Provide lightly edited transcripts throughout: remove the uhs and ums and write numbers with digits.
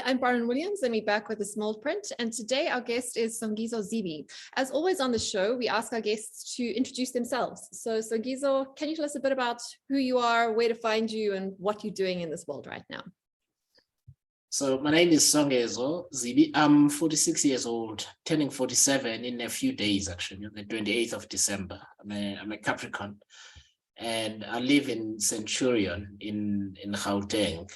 I'm Bronwyn Williams, and we're back with a small print. And today our guest is Songezo Zibi. As always on the show, we ask our guests to introduce themselves. So Songezo, can you tell us a bit about who you are, where to find you, and what you're doing in this world right now? So my name is Songezo Zibi. I'm 46 years old, turning 47 in a few days, actually, on the 28th of December. I'm a Capricorn, and I live in Centurion in Gauteng.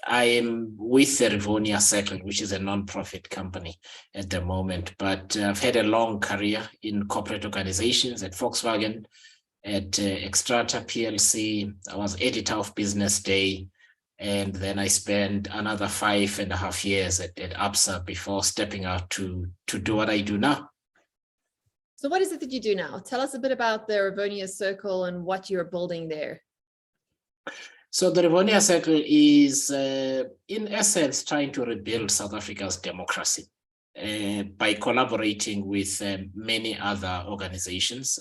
I am with the Rivonia Circle, which is a non-profit company at the moment, but I've had a long career in corporate organizations at Volkswagen, at Xstrata PLC. I was editor of Business Day. And then I spent another 5.5 years at ABSA before stepping out to do what I do now. So what is it that you do now? Tell us a bit about the Rivonia Circle and what you're building there. So the Rivonia Circle is, in essence, trying to rebuild South Africa's democracy by collaborating with many other organizations,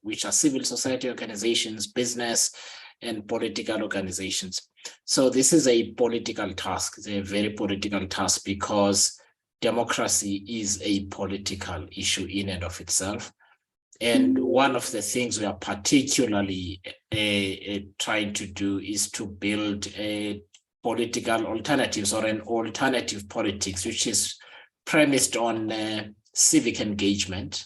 which are civil society organizations, business, and political organizations. So this is a political task. It's a very political task because democracy is a political issue in and of itself. And one of the things we are particularly trying to do is to build political alternatives, or an alternative politics, which is premised on civic engagement,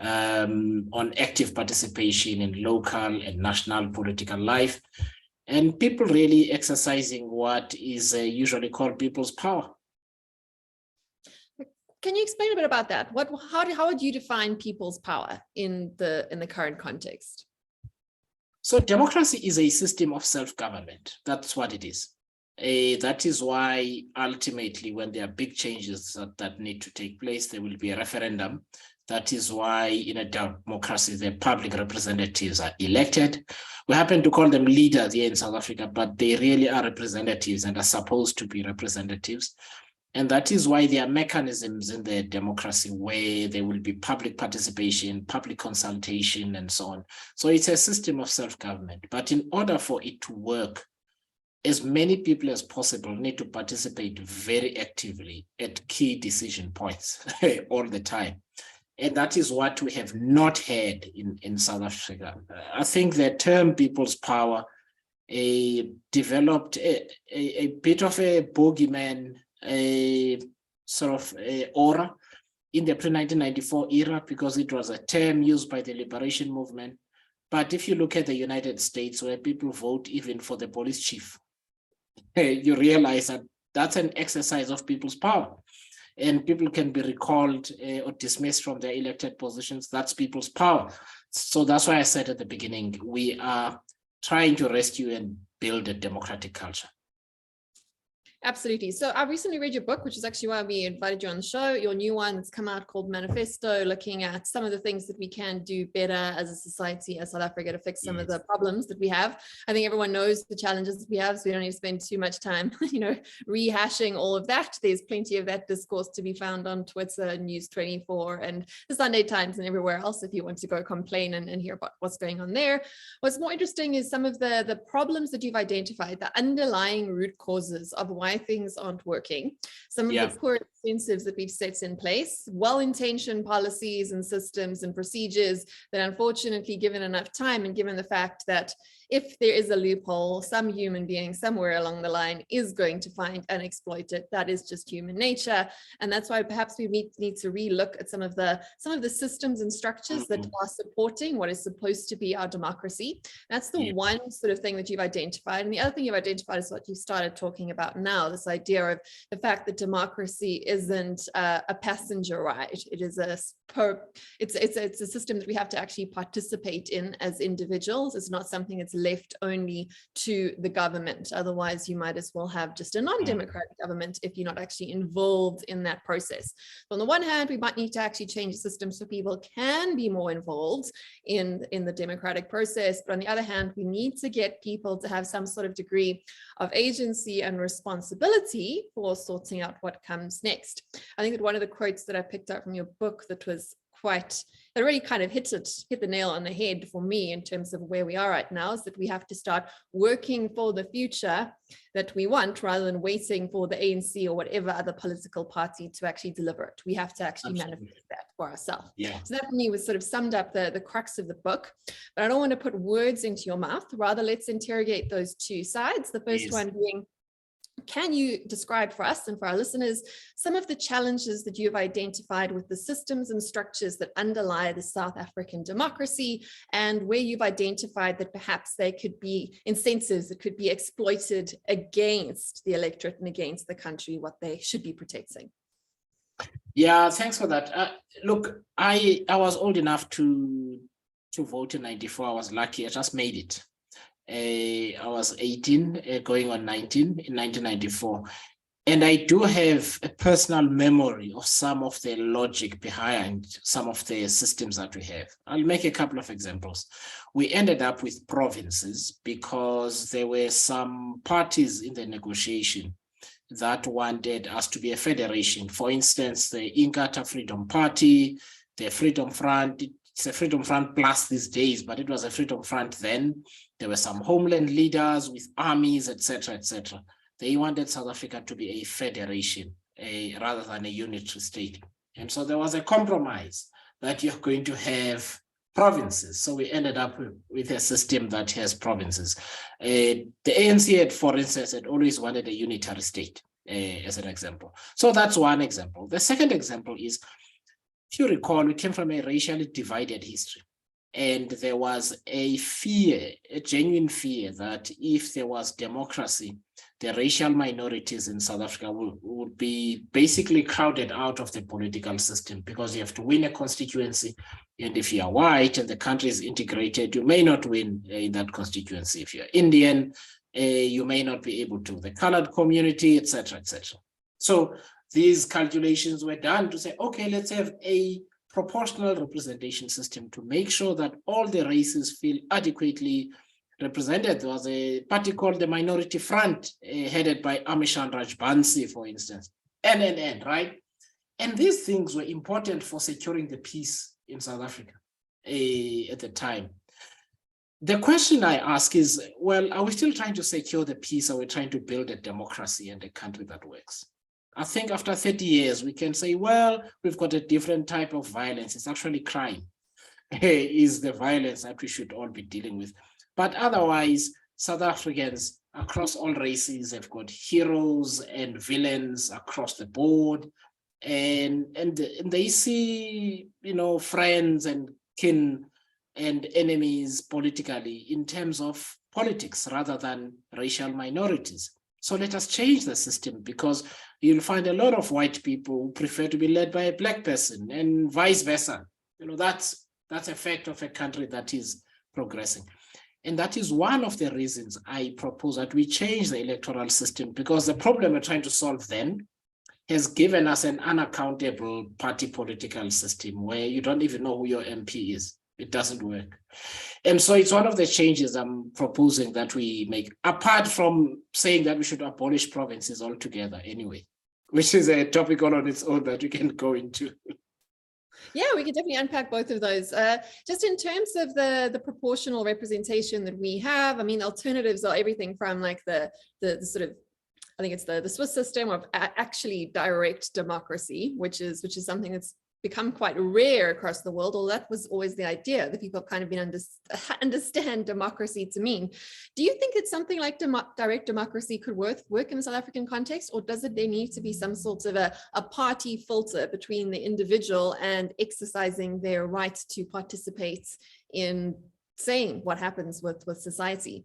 on active participation in local and national political life, and people really exercising what is usually called people's power. Can you explain a bit about that? How would you define people's power in the current context? So democracy is a system of self-government. That's what it is. That is why ultimately, when there are big changes that need to take place, there will be a referendum. That is why in a democracy, the public representatives are elected. We happen to call them leaders here in South Africa, but they really are representatives and are supposed to be representatives. And that is why there are mechanisms in the democracy where there will be public participation, public consultation, and so on. So it's a system of self-government. But in order for it to work, as many people as possible need to participate very actively at key decision points all the time. And that is what we have not had in South Africa. I think the term people's power developed a bit of a bogeyman sort of aura in the pre-1994 era, because it was a term used by the liberation movement. But if you look at the United States, where people vote even for the police chief, you realize that that's an exercise of people's power. And people can be recalled or dismissed from their elected positions. That's people's power. So that's why I said at the beginning, we are trying to rescue and build a democratic culture. Absolutely. So I recently read your book, which is actually why we invited you on the show, your new one that's come out called Manifesto, looking at some of the things that we can do better as a society, as South Africa, to fix some of the problems that we have. I think everyone knows the challenges that we have, so we don't need to spend too much time, rehashing all of that. There's plenty of that discourse to be found on Twitter, News 24, and the Sunday Times and everywhere else if you want to go complain and hear about what's going on there. What's more interesting is some of the problems that you've identified, the underlying root causes of why things aren't working, some of the poor incentives that we've set in place, well-intentioned policies and systems and procedures that, unfortunately, given enough time and given the fact that if there is a loophole, some human being somewhere along the line is going to find and exploit it. That is just human nature. And that's why perhaps we need to relook at some of the systems and structures that are supporting what is supposed to be our democracy. That's the one sort of thing that you've identified. And the other thing you've identified is what you started talking about now, this idea of the fact that democracy isn't a passenger ride. It is it's a system that we have to actually participate in as individuals. It's not something that's left only to the government. Otherwise, you might as well have just a non-democratic government if you're not actually involved in that process. So on the one hand, we might need to actually change the system so people can be more involved in the democratic process. But on the other hand, we need to get people to have some sort of degree of agency and responsibility for sorting out what comes next. I think that one of the quotes that I picked up from your book that was that really kind of hit the nail on the head for me in terms of where we are right now, is that we have to start working for the future that we want rather than waiting for the ANC or whatever other political party to actually deliver it. We have to actually manifest that for ourselves. Yeah. So that for me was sort of summed up the crux of the book, but I don't want to put words into your mouth. Rather, let's interrogate those two sides. The first one being, can you describe for us and for our listeners some of the challenges that you've identified with the systems and structures that underlie the South African democracy, and where you've identified that perhaps there could be incentives that could be exploited against the electorate and against the country, what they should be protecting? Yeah, thanks for that. Look, I was old enough to vote in 94. I was lucky. I just made it. I was 18, going on 19 in 1994. And I do have a personal memory of some of the logic behind some of the systems that we have. I'll make a couple of examples. We ended up with provinces because there were some parties in the negotiation that wanted us to be a federation. For instance, the Inkatha Freedom Party, the Freedom Front. It's a Freedom Front plus these days, but it was a Freedom Front then. There were some homeland leaders with armies, etc., etc. They wanted South Africa to be a federation rather than a unitary state. And so there was a compromise that you're going to have provinces. So we ended up with a system that has provinces. The ANC, for instance, had always wanted a unitary state, as an example. So that's one example. The second example is, if you recall, we came from a racially divided history. And there was a fear, a genuine fear, that if there was democracy, the racial minorities in South Africa would be basically crowded out of the political system, because you have to win a constituency. And if you are white and the country is integrated, you may not win in that constituency. If you're Indian, you may not be able to. The colored community, etc., etc. So these calculations were done to say, okay, let's have a proportional representation system to make sure that all the races feel adequately represented. There was a party called the Minority Front, headed by Amishan Rajbansi, for instance, NNN, right? And these things were important for securing the peace in South Africa at the time. The question I ask is, well, are we still trying to secure the peace? Are we trying to build a democracy and a country that works? I think after 30 years, we can say, well, we've got a different type of violence. It's actually crime, is the violence that we should all be dealing with. But otherwise, South Africans across all races have got heroes and villains across the board. And they see, friends and kin and enemies politically in terms of politics rather than racial minorities. So let us change the system, because you'll find a lot of white people who prefer to be led by a black person and vice versa. That's a fact of a country that is progressing. And that is one of the reasons I propose that we change the electoral system, because the problem we're trying to solve then has given us an unaccountable party political system where you don't even know who your MP is. It doesn't work. And so it's one of the changes I'm proposing that we make, apart from saying that we should abolish provinces altogether anyway, which is a topic all on its own that we can go into. Yeah, we can definitely unpack both of those. Just in terms of the proportional representation that we have, I mean, alternatives are everything from like the sort of, I think it's the Swiss system of actually direct democracy, which is something that's become quite rare across the world. Although that was always the idea that people have kind of been understand democracy to mean. Do you think it's something like direct democracy could work in the South African context, or does there need to be some sort of a party filter between the individual and exercising their right to participate in saying what happens with society?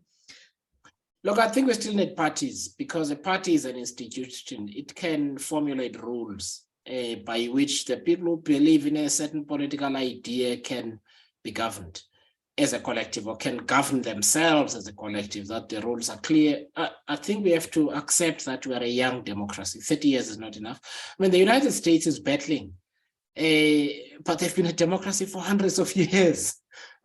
Look, I think we still need parties, because a party is an institution. It can formulate rules by which the people who believe in a certain political idea can be governed as a collective, or can govern themselves as a collective, that the rules are clear. I think we have to accept that we are a young democracy. 30 years is not enough. I mean, the United States is battling, but they've been a democracy for hundreds of years.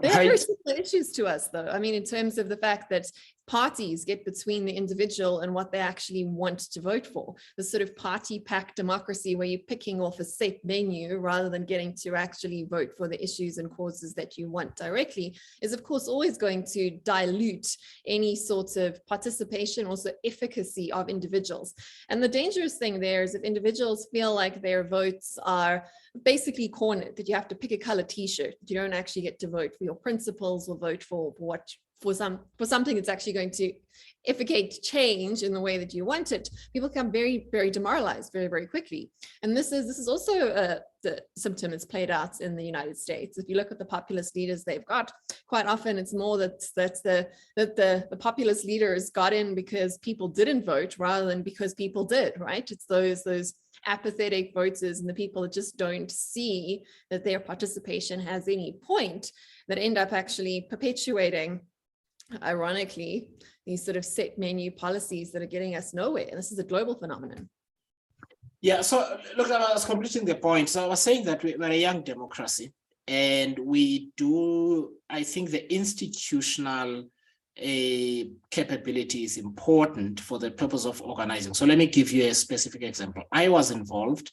They have very similar issues to us, though. I mean, in terms of the fact that parties get between the individual and what they actually want to vote for. The sort of party pack democracy where you're picking off a set menu rather than getting to actually vote for the issues and causes that you want directly is of course always going to dilute any sort of participation, also efficacy of individuals. And the dangerous thing there is if individuals feel like their votes are basically cornered, that you have to pick a color t-shirt, that you don't actually get to vote for your principles or vote for something that's actually going to effectuate change in the way that you want it, people become very, very demoralized very, very quickly. And this is also the symptom is played out in the United States. If you look at the populist leaders they've got, quite often it's more that the populist leaders got in because people didn't vote rather than because people did, right? It's those apathetic voters and the people that just don't see that their participation has any point that end up actually perpetuating, ironically, these sort of set menu policies that are getting us nowhere. And this is a global phenomenon. Yeah, so look, I was completing the point. So I was saying that we're a young democracy, and we do, I think the institutional capability is important for the purpose of organizing. So let me give you a specific example. I was involved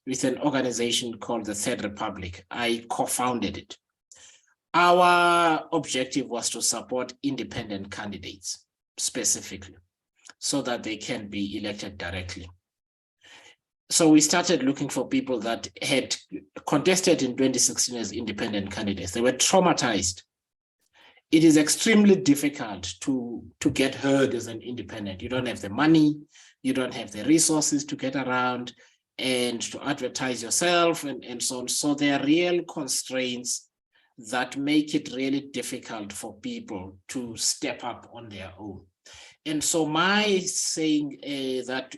with an organization called the Third Republic. I co-founded it. Our objective was to support independent candidates specifically so that they can be elected directly. So we started looking for people that had contested in 2016 as independent candidates. They were traumatized. It is extremely difficult to get heard as an independent. You don't have the money, you don't have the resources to get around and to advertise yourself and so on. So there are real constraints that make it really difficult for people to step up on their own. And so my saying that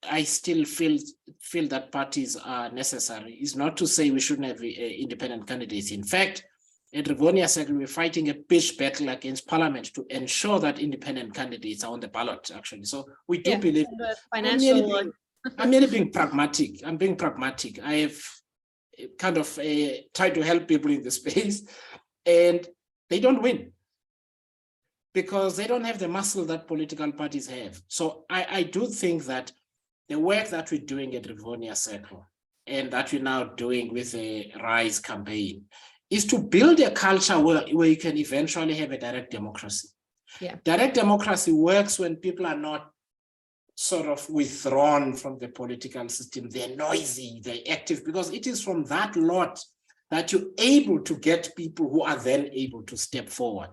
I still feel that parties are necessary is not to say we shouldn't have independent candidates. In fact, at Rivonia Circle, we're fighting a pitched battle against Parliament to ensure that independent candidates are on the ballot, actually. So we do believe I'm merely being pragmatic. I'm being pragmatic. I have kind of tried to help people in the space, and they don't win because they don't have the muscle that political parties have. So I do think that the work that we're doing at Rivonia Circle and that we're now doing with the RISE campaign is to build a culture where you can eventually have a direct democracy. Yeah. Direct democracy works when people are not sort of withdrawn from the political system. They're noisy, they're active, because it is from that lot that you're able to get people who are then able to step forward.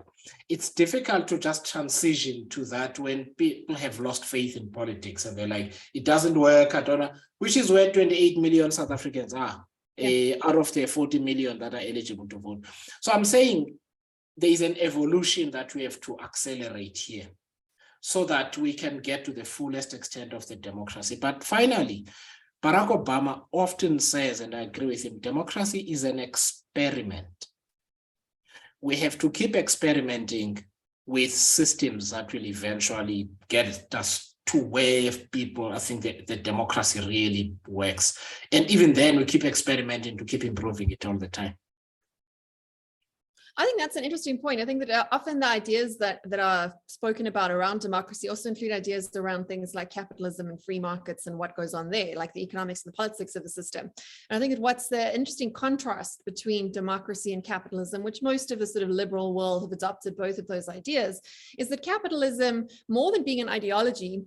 It's difficult to just transition to that when people have lost faith in politics and they're like, it doesn't work, I don't know, which is where 28 million South Africans are. Out of the 40 million that are eligible to vote. So I'm saying there is an evolution that we have to accelerate here so that we can get to the fullest extent of the democracy. But finally, Barack Obama often says, and I agree with him, democracy is an experiment. We have to keep experimenting with systems that will eventually get us to where people, I think that the democracy really works. And even then we keep experimenting to keep improving it all the time. I think that's an interesting point. I think that often the ideas that are spoken about around democracy also include ideas around things like capitalism and free markets and what goes on there, like the economics and the politics of the system. And I think that what's the interesting contrast between democracy and capitalism, which most of the sort of liberal world have adopted both of those ideas, is that capitalism, more than being an ideology,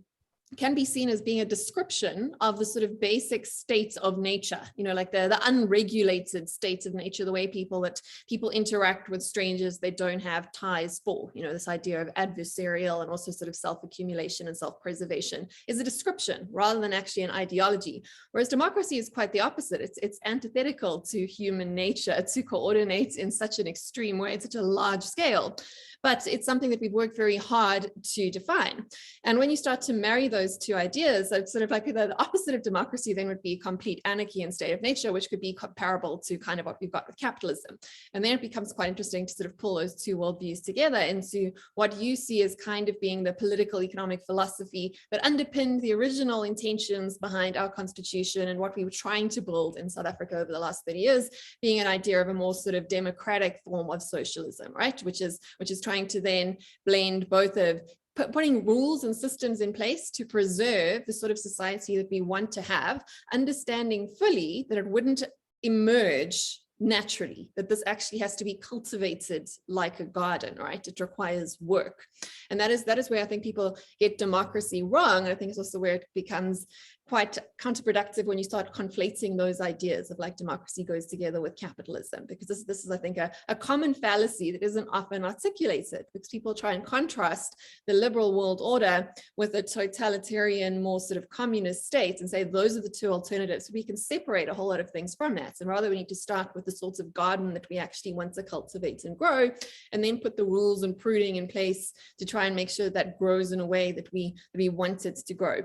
can be seen as being a description of the sort of basic states of nature, you know, like the unregulated states of nature, the way people interact with strangers they don't have ties for, you know, this idea of adversarial and also sort of self-accumulation and self-preservation is a description rather than actually an ideology. Whereas democracy is quite the opposite. It's antithetical to human nature to coordinate in such an extreme way, at such a large scale. But it's something that we've worked very hard to define. And when you start to marry those two ideas, it's sort of like the opposite of democracy then would be complete anarchy and state of nature, which could be comparable to kind of what we've got with capitalism. And then it becomes quite interesting to sort of pull those two worldviews together into what you see as kind of being the political economic philosophy that underpinned the original intentions behind our constitution and what we were trying to build in South Africa over the last 30 years, being an idea of a more sort of democratic form of socialism, right? Which is trying to then blend both of putting rules and systems in place to preserve the sort of society that we want to have, understanding fully that it wouldn't emerge naturally, that this actually has to be cultivated like a garden, right? It requires work. And that is where I think people get democracy wrong. And I think it's also where it becomes quite counterproductive when you start conflating those ideas of like democracy goes together with capitalism, because this is, I think, a common fallacy that isn't often articulated, because people try and contrast the liberal world order with a totalitarian, more sort of communist state and say those are the two alternatives. We can separate a whole lot of things from that. And rather we need to start with the sorts of garden that we actually want to cultivate and grow, and then put the rules and pruning in place to try and make sure that grows in a way that we want it to grow.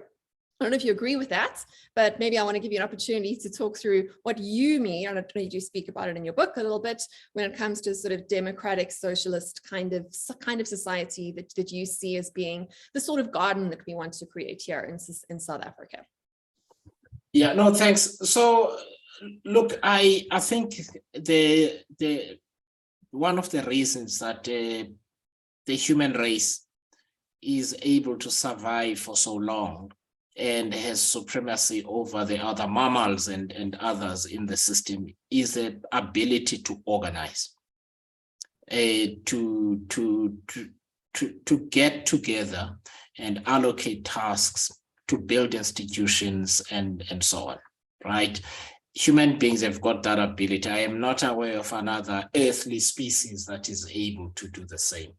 I don't know if you agree with that, but maybe I want to give you an opportunity to talk through what you mean. I don't know if you speak about it in your book a little bit when it comes to sort of democratic socialist kind of society that you see as being the sort of garden that we want to create here in South Africa. Yeah, no, thanks. So look, I think the one of the reasons that the human race is able to survive for so long and has supremacy over the other mammals and others in the system is the ability to organize, to get together and allocate tasks, to build institutions and so on, right? Human beings have got that ability. I am not aware of another earthly species that is able to do the same.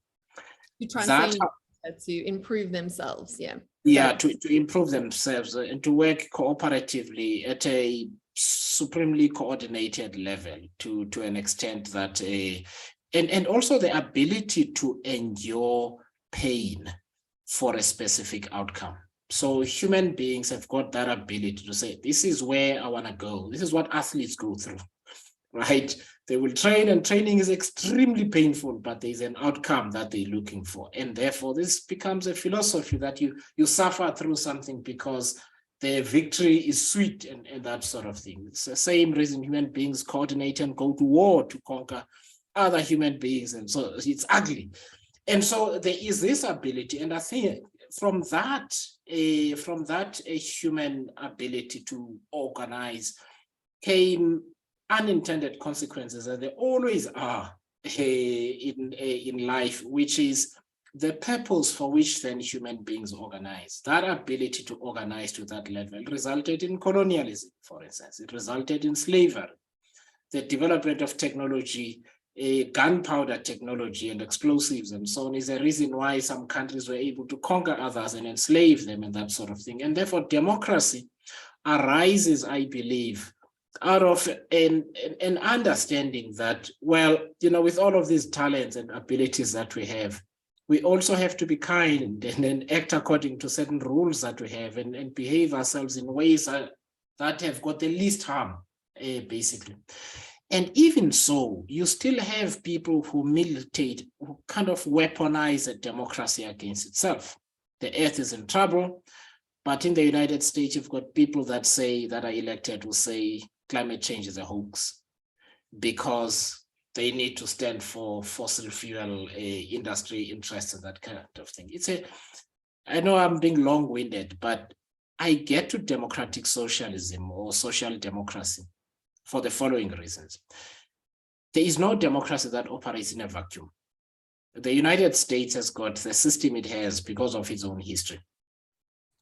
To improve themselves, yeah. Yeah, to improve themselves and to work cooperatively at a supremely coordinated level to an extent that and also the ability to endure pain for a specific outcome. So human beings have got that ability to say, this is where I want to go. This is what athletes go through, right? They will train, and training is extremely painful, but there's an outcome that they're looking for. And therefore, this becomes a philosophy that you suffer through something because the victory is sweet and that sort of thing. It's the same reason human beings coordinate and go to war to conquer other human beings. And so it's ugly. And so there is this ability. And I think from that human ability to organize came unintended consequences, and there always are in life, which is the purpose for which then human beings organize. That ability to organize to that level resulted in colonialism, for instance. It resulted in slavery. The development of technology, gunpowder technology and explosives and so on is a reason why some countries were able to conquer others and enslave them and that sort of thing. And therefore democracy arises, I believe, out of an understanding that, well, with all of these talents and abilities that we have, we also have to be kind and act according to certain rules that we have and behave ourselves in ways that have got the least harm, basically. And even so, you still have people who militate, who kind of weaponize a democracy against itself. The earth is in trouble, but in the United States, you've got people that are elected who say climate change is a hoax because they need to stand for fossil fuel industry interests and that kind of thing. I know I'm being long-winded, but I get to democratic socialism or social democracy for the following reasons. There is no democracy that operates in a vacuum. The United States has got the system it has because of its own history.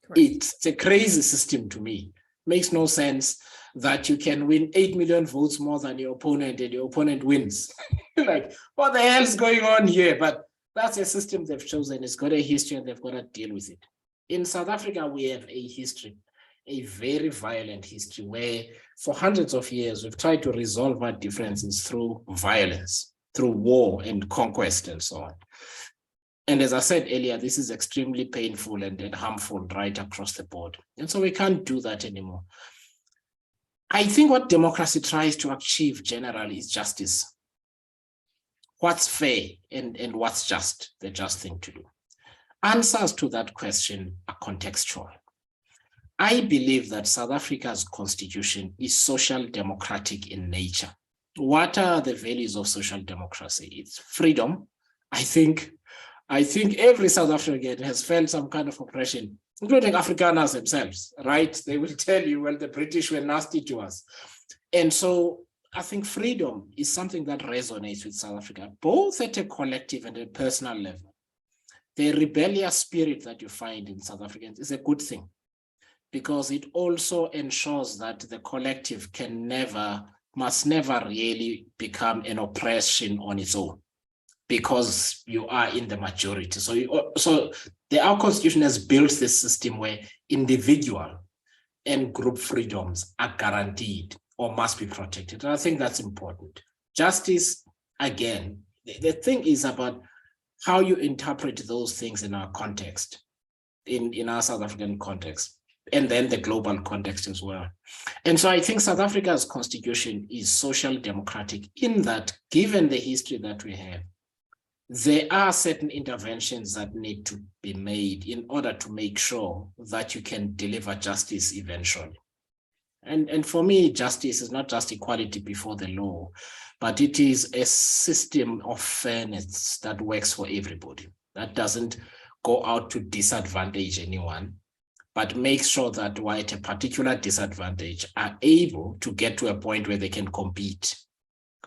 Correct. It's a crazy system to me. Makes no sense that you can win 8 million votes more than your opponent and your opponent wins. Like, what the hell is going on here? But that's a system they've chosen. It's got a history and they've got to deal with it. In South Africa, we have a history, a very violent history where for hundreds of years, we've tried to resolve our differences through violence, through war and conquest and so on. And as I said earlier, this is extremely painful and harmful right across the board. And so we can't do that anymore. I think what democracy tries to achieve generally is justice. What's fair and what's just, the just thing to do? Answers to that question are contextual. I believe that South Africa's constitution is social democratic in nature. What are the values of social democracy? It's freedom. I think I think every South African has felt some kind of oppression, including Afrikaners themselves, right? They will tell you, well, the British were nasty to us. And so I think freedom is something that resonates with South Africa, both at a collective and a personal level. The rebellious spirit that you find in South Africans is a good thing, because it also ensures that the collective must never really become an oppression on its own, because you are in the majority. So our constitution has built this system where individual and group freedoms are guaranteed or must be protected. And I think that's important. Justice, again, the thing is about how you interpret those things in our context, in our South African context, and then the global context as well. And so I think South Africa's constitution is social democratic in that, given the history that we have, there are certain interventions that need to be made in order to make sure that you can deliver justice eventually. And for me, justice is not just equality before the law, but it is a system of fairness that works for everybody, that doesn't go out to disadvantage anyone, but makes sure that who are at a particular disadvantage are able to get to a point where they can compete.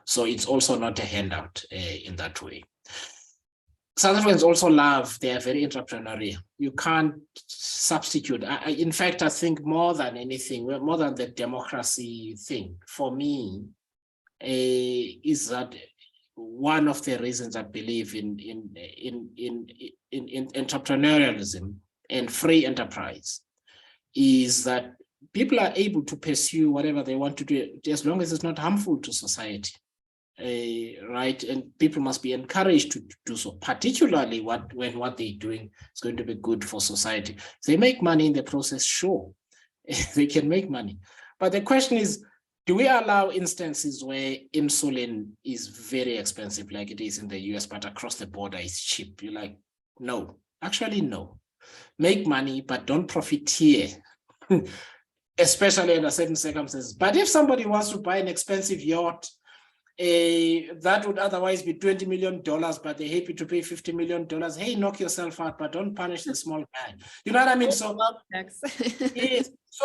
So it's also not a handout in that way. South Africans also they are very entrepreneurial. You can't substitute. In fact, I think more than anything, more than the democracy thing, for me, is that one of the reasons I believe in entrepreneurialism and free enterprise is that people are able to pursue whatever they want to do, as long as it's not harmful to society. Right, and people must be encouraged to do so, particularly when what they're doing is going to be good for society. If they make money in the process, sure, they can make money. But the question is, do we allow instances where insulin is very expensive, like it is in the US, but across the border it's cheap? You're like, no, actually no. Make money, but don't profiteer, especially under certain circumstances. But if somebody wants to buy an expensive yacht, that would otherwise be $20 million, but they're happy to pay $50 million. Hey, knock yourself out, but don't punish the small guy. You know what I mean? So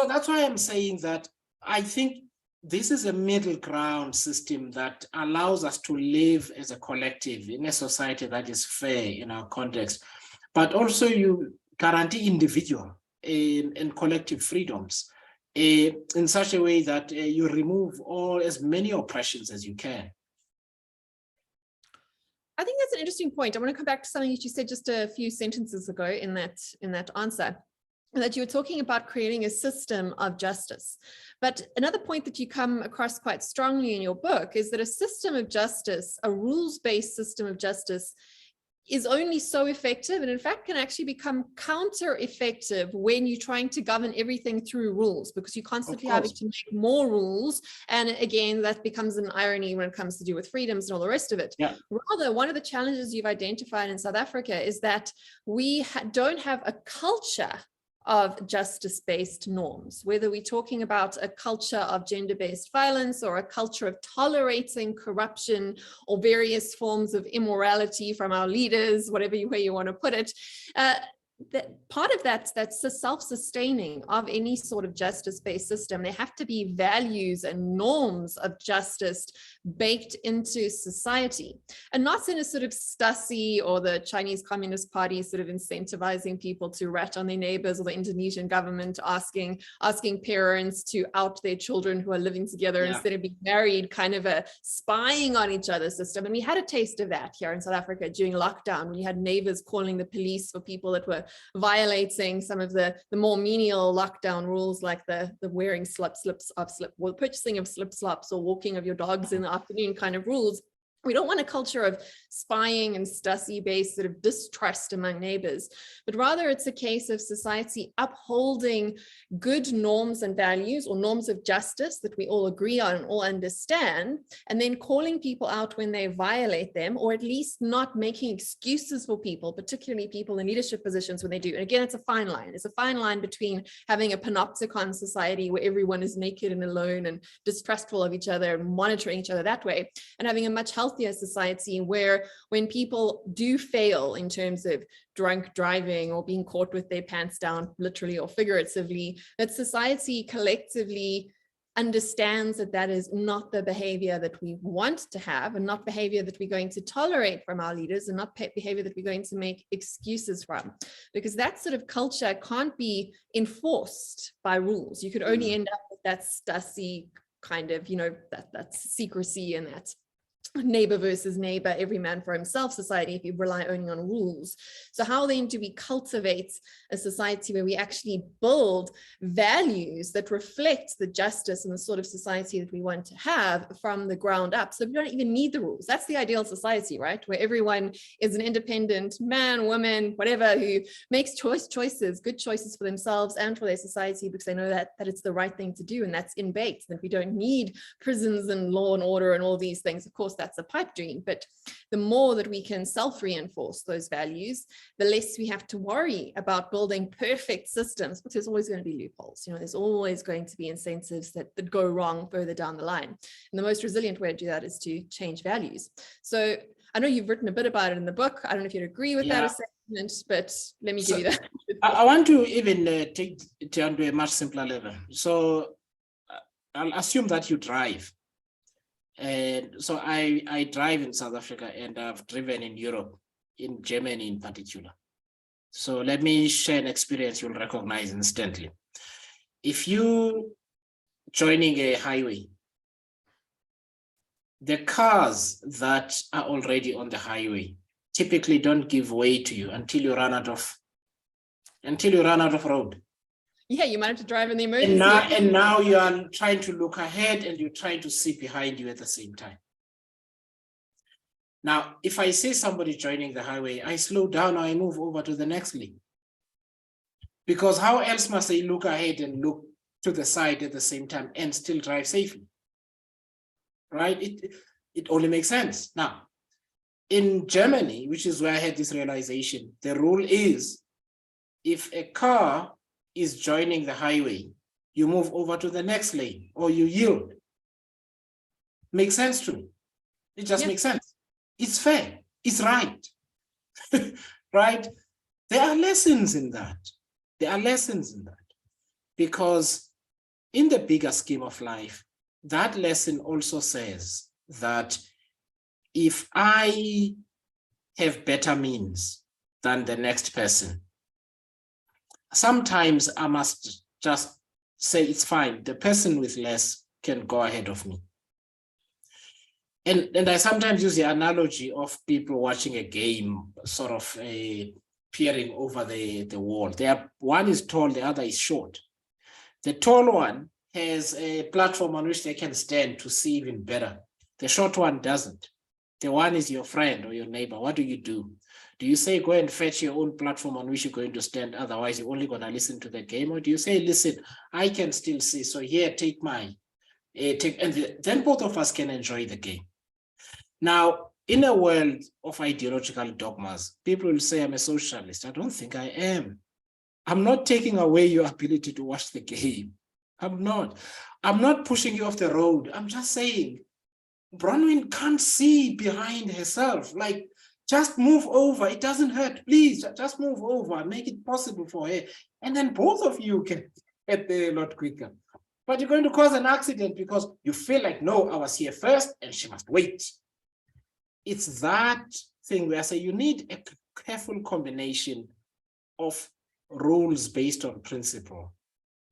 that's why I'm saying that I think this is a middle ground system that allows us to live as a collective in a society that is fair in our context, but also you guarantee individual and collective freedoms in such a way that you remove as many oppressions as you can. I think that's an interesting point. I want to come back to something that you said just a few sentences ago in that answer, that you were talking about creating a system of justice. But another point that you come across quite strongly in your book is that a system of justice, a rules-based system of justice, is only so effective, and in fact can actually become counter-effective when you're trying to govern everything through rules, because you're constantly having to make more rules. And again, that becomes an irony when it comes to do with freedoms and all the rest of it. Yeah. Rather, one of the challenges you've identified in South Africa is that we don't have a culture of justice-based norms, whether we're talking about a culture of gender-based violence or a culture of tolerating corruption or various forms of immorality from our leaders, whatever way you want to put it. That part of that's the self-sustaining of any sort of justice-based system. There have to be values and norms of justice baked into society, and not in a sort of Stasi or the Chinese Communist Party sort of incentivizing people to rat on their neighbors, or the Indonesian government asking parents to out their children who are living together instead of being married, kind of a spying on each other system. And we had a taste of that here in South Africa during lockdown, when you had neighbors calling the police for people that were violating some of the more menial lockdown rules, like the wearing or purchasing of slip slops or walking of your dogs in the afternoon kind of rules. We don't want a culture of spying and Stasi-based sort of distrust among neighbors, but rather it's a case of society upholding good norms and values, or norms of justice that we all agree on and all understand, and then calling people out when they violate them, or at least not making excuses for people, particularly people in leadership positions, when they do. And again, it's a fine line. It's a fine line between having a panopticon society where everyone is naked and alone and distrustful of each other and monitoring each other that way, and having a much healthier healthier society where when people do fail in terms of drunk driving or being caught with their pants down, literally or figuratively, that society collectively understands that that is not the behavior that we want to have, and not behavior that we're going to tolerate from our leaders, and not behavior that we're going to make excuses from, because that sort of culture can't be enforced by rules. You could only end up with that Stasi kind of, that secrecy and that neighbor versus neighbor, every man for himself society, if you rely only on rules. So how then do we cultivate a society where we actually build values that reflect the justice and the sort of society that we want to have from the ground up? So we don't even need the rules. That's the ideal society, right? Where everyone is an independent man, woman, whatever, who makes choices, good choices for themselves and for their society, because they know that it's the right thing to do, and that's in-baked, that we don't need prisons and law and order and all these things. Of course, that's a pipe dream, but the more that we can self-reinforce those values, the less we have to worry about building perfect systems, because there's always going to be loopholes. There's always going to be incentives that go wrong further down the line. And the most resilient way to do that is to change values. So I know you've written a bit about it in the book. I don't know if you'd agree with that assessment, but let me give you that. I want to even take it down to a much simpler level. So I'll assume that you drive. And so I drive in South Africa, and I've driven in Europe, in Germany in particular. So let me share an experience you'll recognize instantly. If you joining a highway, the cars that are already on the highway typically don't give way to you until you run out of road. Yeah, you might have to drive in the emergency. And now you are trying to look ahead, and you're trying to see behind you at the same time. Now, if I see somebody joining the highway, I slow down or I move over to the next lane. Because how else must I look ahead and look to the side at the same time and still drive safely? Right? It only makes sense. Now, in Germany, which is where I had this realization, the rule is if a car is joining the highway, you move over to the next lane or you yield. Makes sense to me. It just makes sense. It's fair. It's right. Right? There are lessons in that. Because in the bigger scheme of life, that lesson also says that if I have better means than the next person, sometimes I must just say it's fine. The person with less can go ahead of me. And I sometimes use the analogy of people watching a game, sort of peering over the wall. One is tall, the other is short. The tall one has a platform on which they can stand to see even better. The short one doesn't. The one is your friend or your neighbor. What do? Do you say, go and fetch your own platform on which you're going to stand, otherwise you're only going to listen to the game? Or do you say, listen, I can still see, so here, take mine. And then both of us can enjoy the game. Now, in a world of ideological dogmas, people will say, I'm a socialist. I don't think I am. I'm not taking away your ability to watch the game. I'm not pushing you off the road. I'm just saying, Bronwyn can't see behind herself. Like, just move over. It doesn't hurt. Please, just move over. Make it possible for her. And then both of you can get there a lot quicker. But you're going to cause an accident because you feel like, no, I was here first and she must wait. It's that thing where I say you need a careful combination of rules based on principle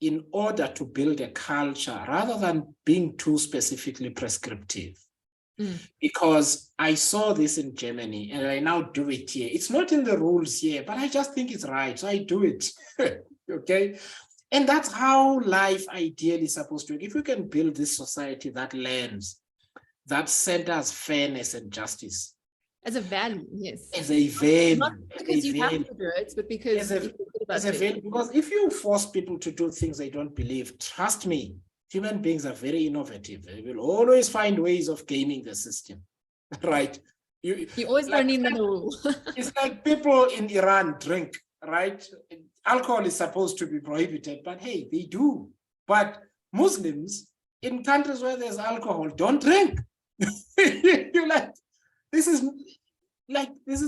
in order to build a culture rather than being too specifically prescriptive. Because I saw this in Germany and I now do it here. It's not in the rules here, but I just think it's right, so I do it. Okay? And that's how life ideally is supposed to work. If we can build this society that learns, that centers fairness and justice. As a value, yes. As a value. Not because you have to do it, but because as a value. Because if you force people to do things they don't believe, trust me, human beings are very innovative. They will always find ways of gaming the system, right? You always don't need another rule. It's like people in Iran drink, right? Alcohol is supposed to be prohibited, but hey, they do. But Muslims in countries where there's alcohol don't drink. You're like, this is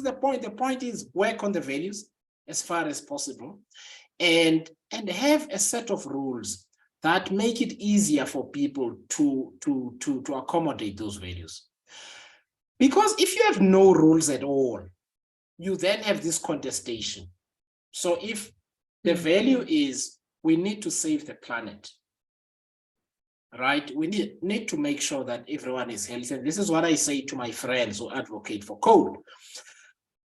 the point. The point is work on the values as far as possible, and have a set of rules that make it easier for people to accommodate those values. Because if you have no rules at all, you then have this contestation. So if the value is we need to save the planet, right? We need to make sure that everyone is healthy. And this is what I say to my friends who advocate for coal.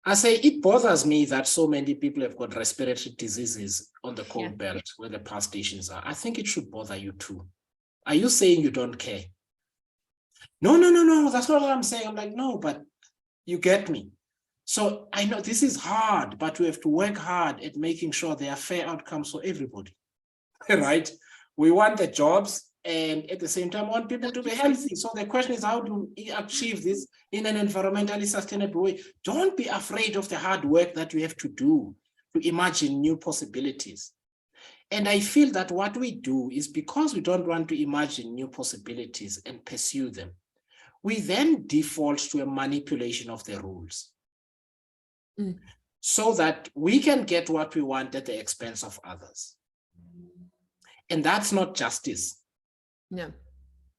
I say, it bothers me that so many people have got respiratory diseases on the coal belt where the power stations are. I think it should bother you too. Are you saying you don't care? No, that's not what I'm saying. I'm like, no, but you get me. So I know this is hard, but we have to work hard at making sure there are fair outcomes for everybody, right? We want the jobs, and at the same time want people to be healthy. So the question is, how do we achieve this in an environmentally sustainable way? Don't be afraid of the hard work that we have to do to imagine new possibilities. And I feel that what we do is, because we don't want to imagine new possibilities and pursue them, we then default to a manipulation of the rules so that we can get what we want at the expense of others. And that's not justice. No.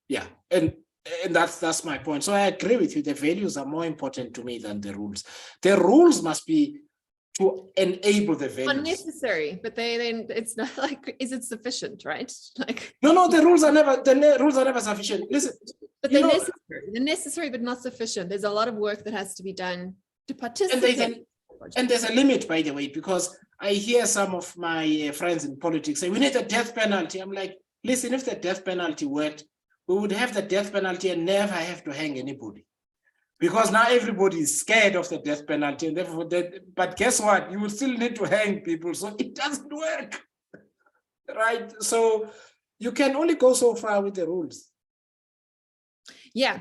Yeah, and that's my point. So I agree with you. The values are more important to me than the rules. The rules must be to enable the values. Unnecessary, but then it's not like, is it sufficient, right? Like, no, the rules are never sufficient. Listen, but they're necessary. They're necessary, but not sufficient. There's a lot of work that has to be done to participate. And there's a limit, by the way, because I hear some of my friends in politics say, we need a death penalty. I'm like, listen, if the death penalty worked, we would have the death penalty and never have to hang anybody. Because now everybody is scared of the death penalty. And therefore, but guess what? You will still need to hang people. So it doesn't work, right? So you can only go so far with the rules. Yeah.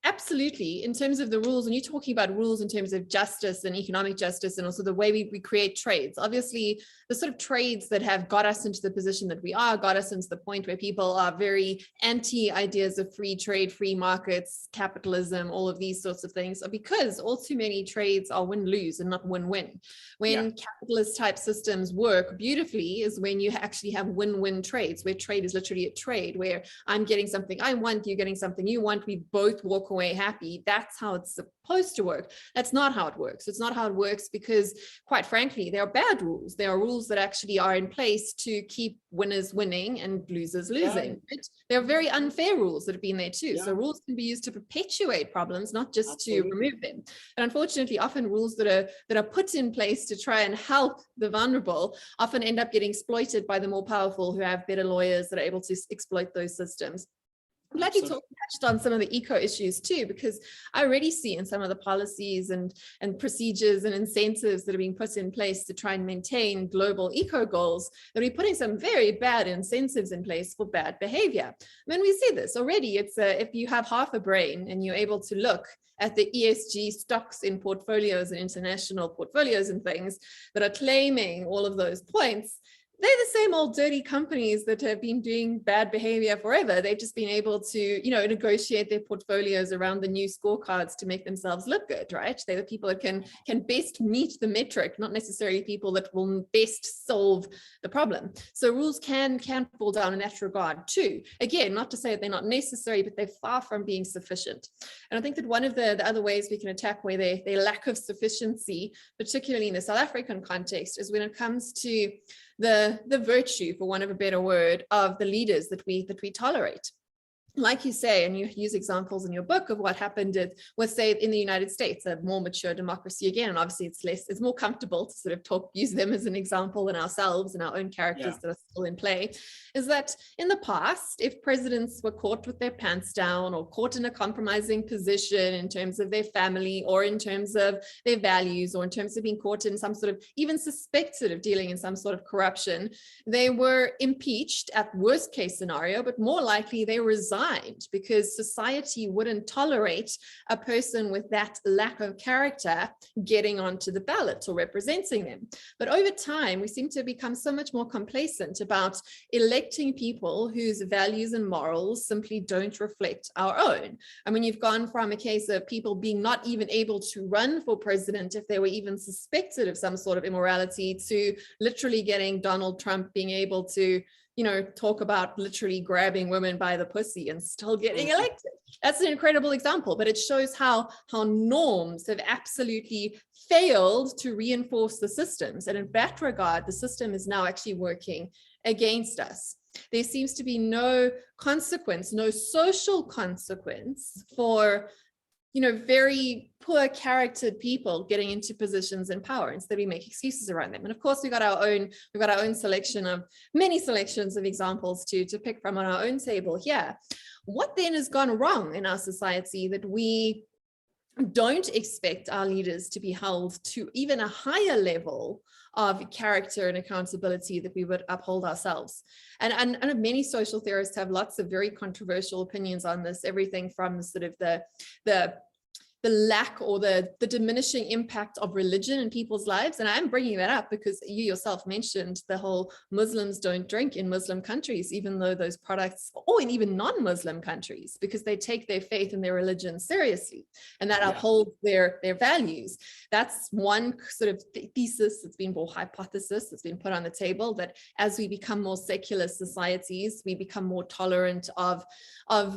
Absolutely. In terms of the rules, and you're talking about rules in terms of justice and economic justice, and also the way we create trades. Obviously, the sort of trades that have got us into the position that we are, got us into the point where people are very anti ideas of free trade, free markets, capitalism, all of these sorts of things, are because all too many trades are win-lose and not win-win. When capitalist type systems work beautifully is when you actually have win-win trades, where trade is literally a trade, where I'm getting something I want, you're getting something you want, we both walk away happy. That's how it's supposed to work. That's not how it works. It's not how it works because, quite frankly, there are bad rules. There are rules that actually are in place to keep winners winning and losers losing. Right? There are very unfair rules that have been there too. So rules can be used to perpetuate problems, not just to remove them. And unfortunately, often rules that are put in place to try and help the vulnerable often end up getting exploited by the more powerful, who have better lawyers that are able to exploit those systems. I'm glad you touched on some of the eco issues too, because I already see in some of the policies and procedures and incentives that are being put in place to try and maintain global eco goals, that we're putting some very bad incentives in place for bad behavior. I mean, we see this already. It's if you have half a brain and you're able to look at the ESG stocks in portfolios and international portfolios and things that are claiming all of those points, they're the same old dirty companies that have been doing bad behavior forever. They've just been able to, negotiate their portfolios around the new scorecards to make themselves look good, right? They're the people that can best meet the metric, not necessarily people that will best solve the problem. So rules can fall down in that regard too. Again, not to say that they're not necessary, but they're far from being sufficient. And I think that one of the other ways we can attack where they lack of sufficiency, particularly in the South African context, is when it comes to the virtue, for want of a better word, of the leaders that we tolerate. Like you say, and you use examples in your book of what happened with, say, in the United States, a more mature democracy again, and obviously it's more comfortable to sort of use them as an example than ourselves and our own characters that are still in play, is that in the past, if presidents were caught with their pants down or caught in a compromising position in terms of their family or in terms of their values or in terms of being caught in some sort of, even suspected of dealing in some sort of corruption, they were impeached at worst case scenario, but more likely they resigned mind, because society wouldn't tolerate a person with that lack of character getting onto the ballot or representing them. But over time, we seem to become so much more complacent about electing people whose values and morals simply don't reflect our own. I mean, you've gone from a case of people being not even able to run for president if they were even suspected of some sort of immorality, to literally getting Donald Trump being able to, talk about literally grabbing women by the pussy and still getting elected. That's an incredible example, but it shows how norms have absolutely failed to reinforce the systems. And in that regard, the system is now actually working against us. There seems to be no consequence, no social consequence for very poor charactered people getting into positions in power. Instead, we make excuses around them. And of course, we've got our own selection of many selections of examples to pick from on our own table here. What then has gone wrong in our society that we don't expect our leaders to be held to even a higher level of character and accountability that we would uphold ourselves? And many social theorists have lots of very controversial opinions on this, everything from sort of the lack or the diminishing impact of religion in people's lives. And I'm bringing that up because you yourself mentioned the whole Muslims don't drink in Muslim countries, even though those products, or in even non-Muslim countries, because they take their faith and their religion seriously, and that upholds their values. That's one sort of thesis that's been, or hypothesis that's been put on the table, that as we become more secular societies, we become more tolerant of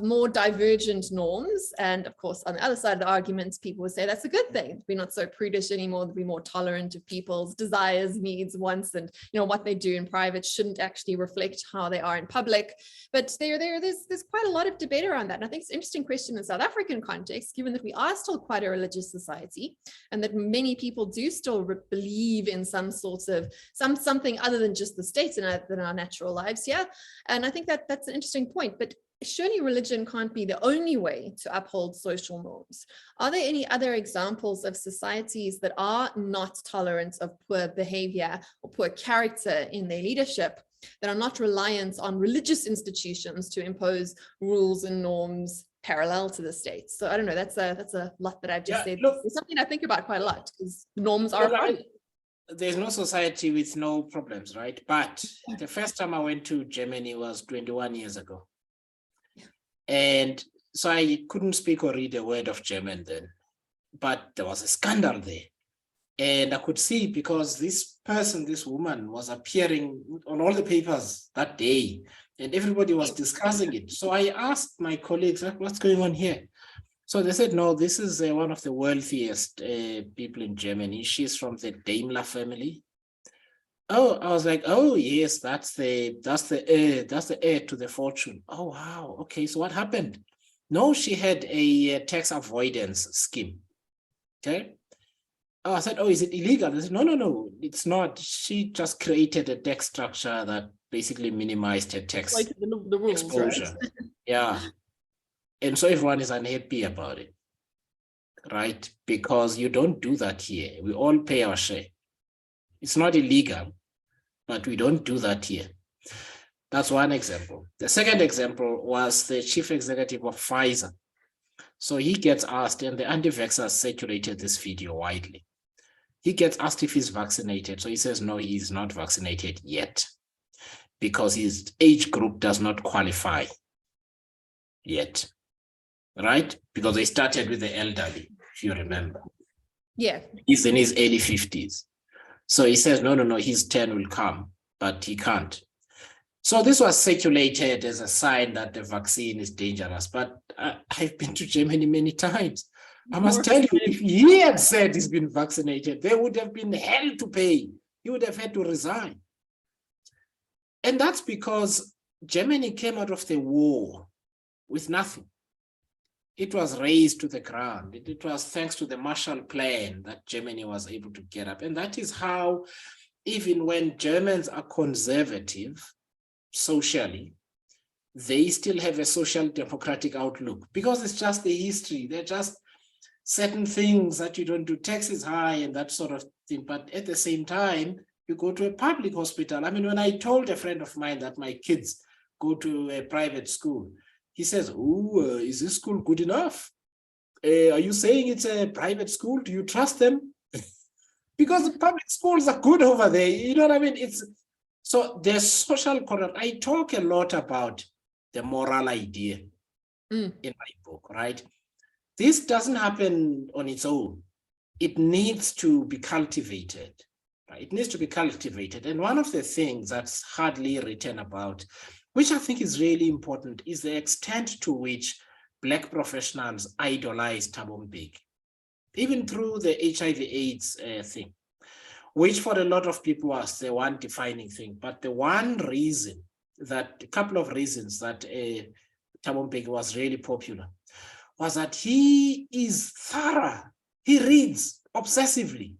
more divergent norms. And of course, on the other side of the argument, people would say that's a good thing. We're not so prudish anymore, that we're more tolerant of people's desires, needs, wants, and what they do in private shouldn't actually reflect how they are in public. But there's quite a lot of debate around that. And I think it's an interesting question in South African context, given that we are still quite a religious society, and that many people do still believe in some sorts of something other than just the state in our natural lives. Yeah. And I think that's an interesting point. But surely religion can't be the only way to uphold social norms. Are there any other examples of societies that are not tolerant of poor behavior or poor character in their leadership, that are not reliant on religious institutions to impose rules and norms parallel to the state? So I don't know, that's a lot that I've just said. Look, it's something I think about quite a lot, because norms are a problem. There's no society with no problems, right? But the first time I went to Germany was 21 years ago. And so I couldn't speak or read a word of German then, but there was a scandal there. And I could see, because this woman was appearing on all the papers that day, and everybody was discussing it. So I asked my colleagues, what's going on here? So they said, no, this is one of the wealthiest people in Germany. She's from the Daimler family. Oh, I was like, oh yes, that's the heir to the fortune. Oh wow, okay. So what happened? No, she had a tax avoidance scheme. Okay. Oh, I said, oh, is it illegal? They said, no, it's not. She just created a tax structure that basically minimized her tax the rules, exposure. Right? Yeah. And so everyone is unhappy about it, right? Because you don't do that here. We all pay our share. It's not illegal, but we don't do that here. That's one example. The second example was the chief executive of Pfizer. So he gets asked, and the anti-vaxxers circulated this video widely. He gets asked if he's vaccinated. So he says, no, he's not vaccinated yet, because his age group does not qualify yet, right? Because they started with the elderly, if you remember. Yeah. He's in his early 50s. So he says, no, his turn will come, but he can't. So this was circulated as a sign that the vaccine is dangerous. But I've been to Germany many times. I must tell you, if he had said he's been vaccinated, there would have been hell to pay. He would have had to resign. And that's because Germany came out of the war with nothing. It was razed to the ground. It was thanks to the Marshall Plan that Germany was able to get up. And that is how, even when Germans are conservative socially, they still have a social democratic outlook, because it's just the history. They're just certain things that you don't do. Tax is high and that sort of thing. But at the same time, you go to a public hospital. I mean, when I told a friend of mine that my kids go to a private school, he says, "Oh, is this school good enough? Are you saying it's a private school? Do you trust them?" Because the public schools are good over there. You know what I mean? So the social correct. I talk a lot about the moral idea in my book, right? This doesn't happen on its own. It needs to be cultivated. Right? It needs to be cultivated. And one of the things that's hardly written about, which I think is really important, is the extent to which Black professionals idolize Thabo Mbeki, even through the HIV/AIDS thing, which for a lot of people was the one defining thing. But the one reason that, a couple of reasons that Thabo Mbeki was really popular was that he is thorough. He reads obsessively.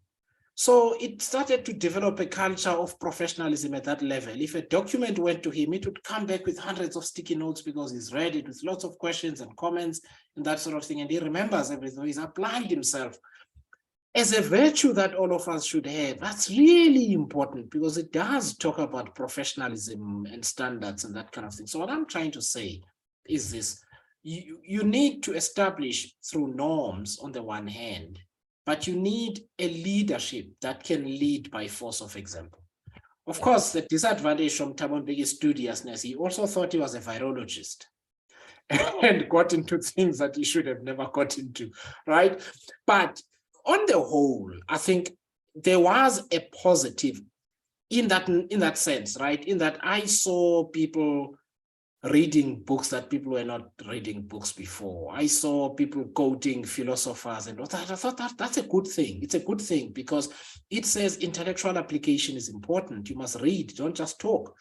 So it started to develop a culture of professionalism at that level. If a document went to him, it would come back with hundreds of sticky notes because he's read it with lots of questions and comments and that sort of thing. And he remembers everything. He's applied himself as a virtue that all of us should have. That's really important because it does talk about professionalism and standards and that kind of thing. So what I'm trying to say is this: you need to establish through norms on the one hand, but you need a leadership that can lead by force of example. Of course, the disadvantage from Thabo Mbeki's studiousness, he also thought he was a virologist and got into things that he should have never got into, right? But on the whole, I think there was a positive in that sense, right? In that I saw people reading books that people were not reading books before. I saw people quoting philosophers and all that. I thought that's a good thing. It's a good thing because it says intellectual application is important. You must read, don't just talk.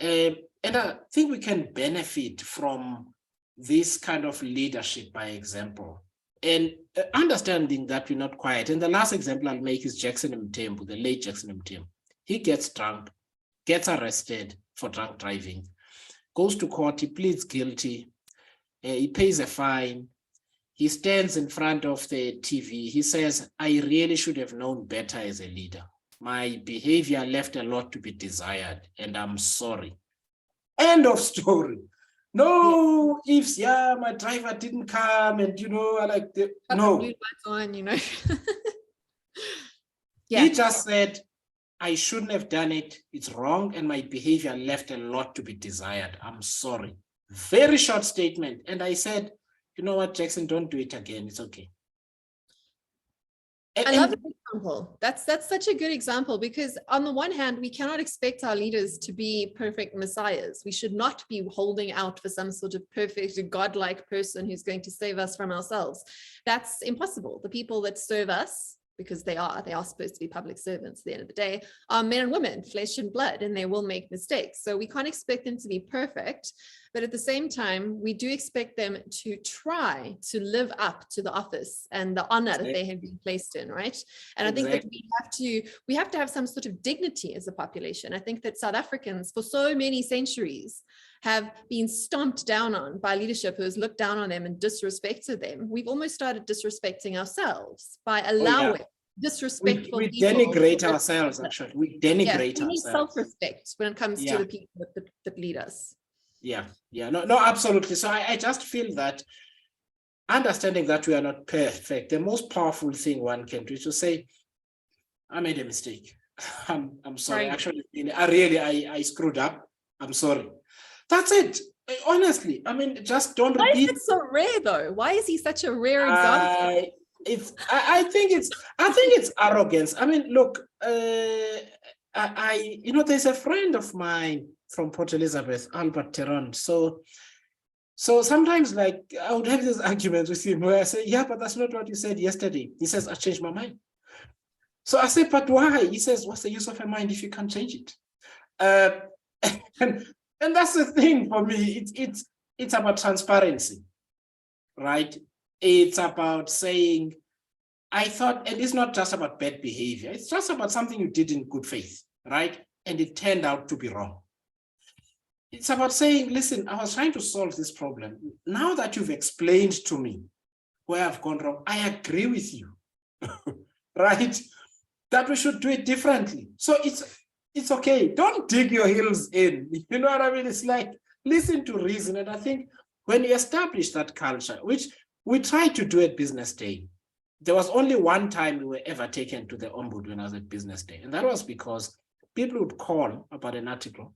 And I think we can benefit from this kind of leadership by example and understanding that we're not quiet. And the last example I'll make is Jackson Mthembu, the late Jackson Mthembu. He gets drunk, gets arrested for drunk driving, goes to court, he pleads guilty, he pays a fine, he stands in front of the TV, he says, "I really should have known better as a leader. My behavior left a lot to be desired, and I'm sorry." End of story. No ifs, yeah, my driver didn't come, and no. Blue lights on, He just said, "I shouldn't have done it. It's wrong. And my behavior left a lot to be desired. I'm sorry." Very short statement. And I said, "You know what, Jackson, don't do it again. It's okay." I love that example. That's such a good example because on the one hand, we cannot expect our leaders to be perfect messiahs. We should not be holding out for some sort of perfect godlike person who's going to save us from ourselves. That's impossible. The people that serve us, because they are supposed to be public servants at the end of the day, are men and women, flesh and blood, and they will make mistakes. So we can't expect them to be perfect, but at the same time, we do expect them to try to live up to the office and the honor that they have been placed in, right? And I think that we have to have some sort of dignity as a population. I think that South Africans for so many centuries have been stomped down on by leadership who has looked down on them and disrespected them. We've almost started disrespecting ourselves by allowing disrespectful we people. Denigrate ourselves, actually. We denigrate we need ourselves. self-respect when it comes to the people that lead us. No, absolutely. So I just feel that understanding that we are not perfect, the most powerful thing one can do is to say, "I made a mistake. I'm sorry. Right. Actually, I screwed up. I'm sorry." That's it. Honestly, I mean, just don't repeat. Why is it so rare, though? Why is he such a rare example? I think it's arrogance. I mean, look, there's a friend of mine from Port Elizabeth, Albert Teron. So sometimes, like, I would have these arguments with him where I say, "Yeah, but that's not what you said yesterday." He says, "I changed my mind." So I say, "But why?" He says, "What's the use of a mind if you can't change it?" And that's the thing for me. It's about transparency, right? It's about saying, "I thought," and it's not just about bad behavior. It's just about something you did in good faith, right? And it turned out to be wrong. It's about saying, "Listen, I was trying to solve this problem. Now that you've explained to me where I've gone wrong, I agree with you," right? That we should do it differently. So it's okay. Don't dig your heels in. You know what I mean? It's like, listen to reason. And I think when you establish that culture, which we tried to do at Business Day, there was only one time we were ever taken to the ombudsman when I was at Business Day. And that was because people would call about an article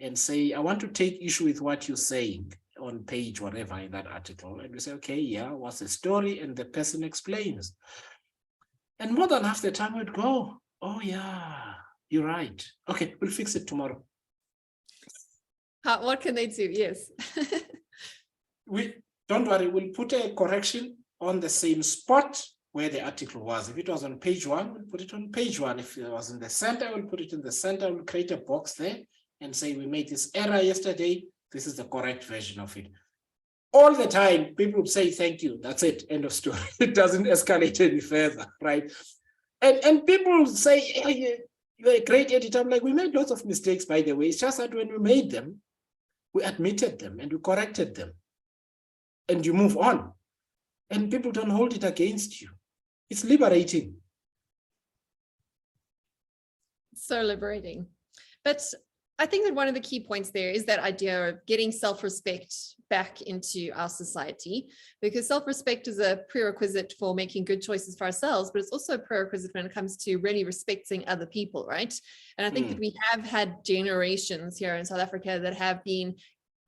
and say, I want to take issue with what you're saying on page whatever in that article. And we say, okay, yeah, what's the story? And the person explains. And more than half the time we'd go, oh yeah, you're right. Okay, we'll fix it tomorrow. What can they do? Yes. Don't worry, we'll put a correction on the same spot where the article was. If it was on page 1, we'll put it on page 1. If it was in the center, we'll put it in the center. We'll create a box there and say, we made this error yesterday. This is the correct version of it. All the time, people would say, thank you. That's it. End of story. It doesn't escalate any further, right? And people say, hey, you're a great editor. I'm like, we made lots of mistakes, by the way. It's just that when we made them, we admitted them and we corrected them. And you move on. And people don't hold it against you. It's liberating. So liberating. But I think that one of the key points there is that idea of getting self-respect back into our society, because self-respect is a prerequisite for making good choices for ourselves, but it's also a prerequisite when it comes to really respecting other people, right? And I think that we have had generations here in South Africa that have been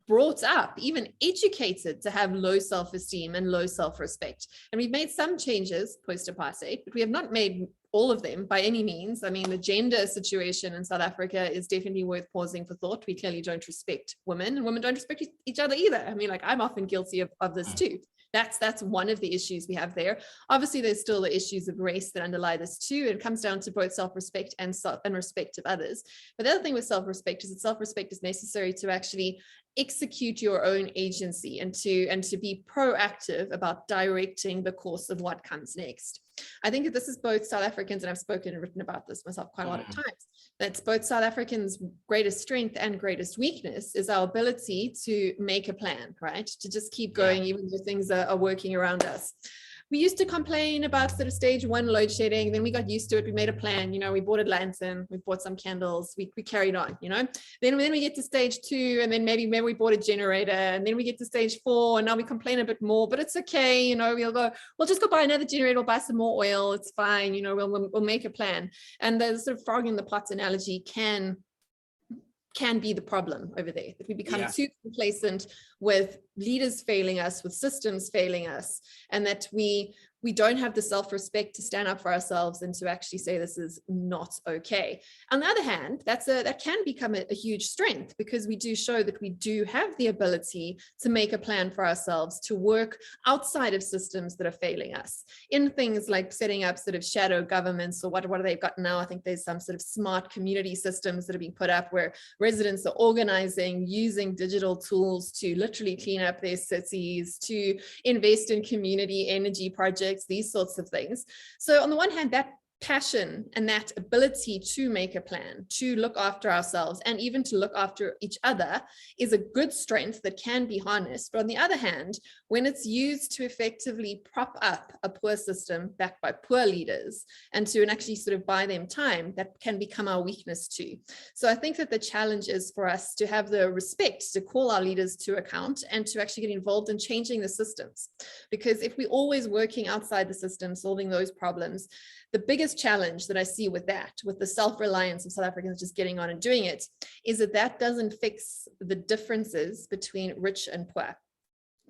brought up, even educated, to have low self-esteem and low self-respect. And we've made some changes post-apartheid, but we have not made all of them by any means. I mean, the gender situation in South Africa is definitely worth pausing for thought. We clearly don't respect women, and women don't respect each other either. I mean, like, I'm often guilty of this too. That's one of the issues we have there. Obviously, there's still the issues of race that underlie this too. It comes down to both self-respect and respect of others. But the other thing with self-respect is that self-respect is necessary to actually execute your own agency and to be proactive about directing the course of what comes next. I think that this is both South Africans, and I've spoken and written about this myself quite a lot of times, that's both South Africans' greatest strength and greatest weakness is our ability to make a plan, right? To just keep going even though things are working around us. We used to complain about sort of stage 1 load shedding, then we got used to it. We made a plan, we bought a lantern, we bought some candles, we carried on, Then we get to stage 2, and then maybe we bought a generator, and then we get to stage 4, and now we complain a bit more, but it's okay, we'll just go buy another generator, we'll buy some more oil, it's fine, we'll make a plan. And the sort of frog in the pot analogy can be the problem over there, that we become too complacent with leaders failing us, with systems failing us, and that we don't have the self-respect to stand up for ourselves and to actually say this is not okay. On the other hand, that can become a huge strength, because we do show that we do have the ability to make a plan for ourselves, to work outside of systems that are failing us, in things like setting up sort of shadow governments, or what have they got now? I think there's some sort of smart community systems that are being put up where residents are organizing, using digital tools to literally clean up their cities, to invest in community energy projects, these sorts of things. So on the one hand, that passion and that ability to make a plan, to look after ourselves, and even to look after each other is a good strength that can be harnessed. But on the other hand, when it's used to effectively prop up a poor system backed by poor leaders and to actually sort of buy them time, that can become our weakness too. So I think that the challenge is for us to have the respect to call our leaders to account and to actually get involved in changing the systems. Because if we're always working outside the system, solving those problems, the biggest challenge that I see with the self-reliance of South Africans just getting on and doing it, is that doesn't fix the differences between rich and poor.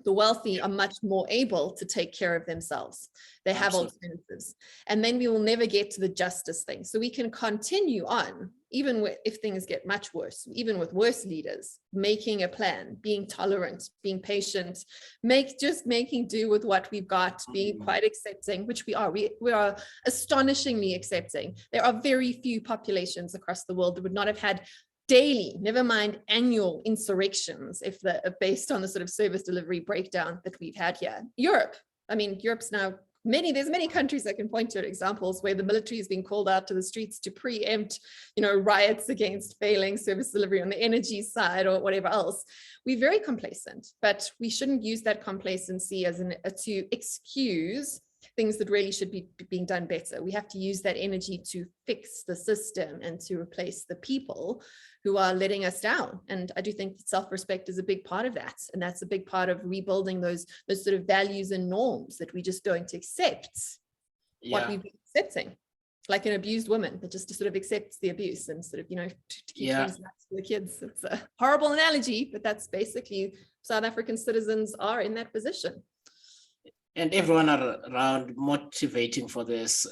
The wealthy are much more able to take care of themselves. They have alternatives. And then we will never get to the justice thing. So we can continue on, even if things get much worse, even with worse leaders, making a plan, being tolerant, being patient, making do with what we've got, being quite accepting, which we are. We are astonishingly accepting. There are very few populations across the world that would not have had daily, never mind annual insurrections, if based on the sort of service delivery breakdown that we've had here. Europe, I mean, Europe's now there's many countries I can point to examples where the military is being called out to the streets to preempt, riots against failing service delivery on the energy side or whatever else. We're very complacent, but we shouldn't use that complacency as to excuse things that really should be being done better. We have to use that energy to fix the system and to replace the people who are letting us down. And I do think that self-respect is a big part of that. And that's a big part of rebuilding those sort of values and norms that we just don't accept what we've been accepting. Like an abused woman that just sort of accepts the abuse and sort of, to keep things nice for the kids. It's a horrible analogy, but that's basically South African citizens are in that position. And everyone around motivating for this,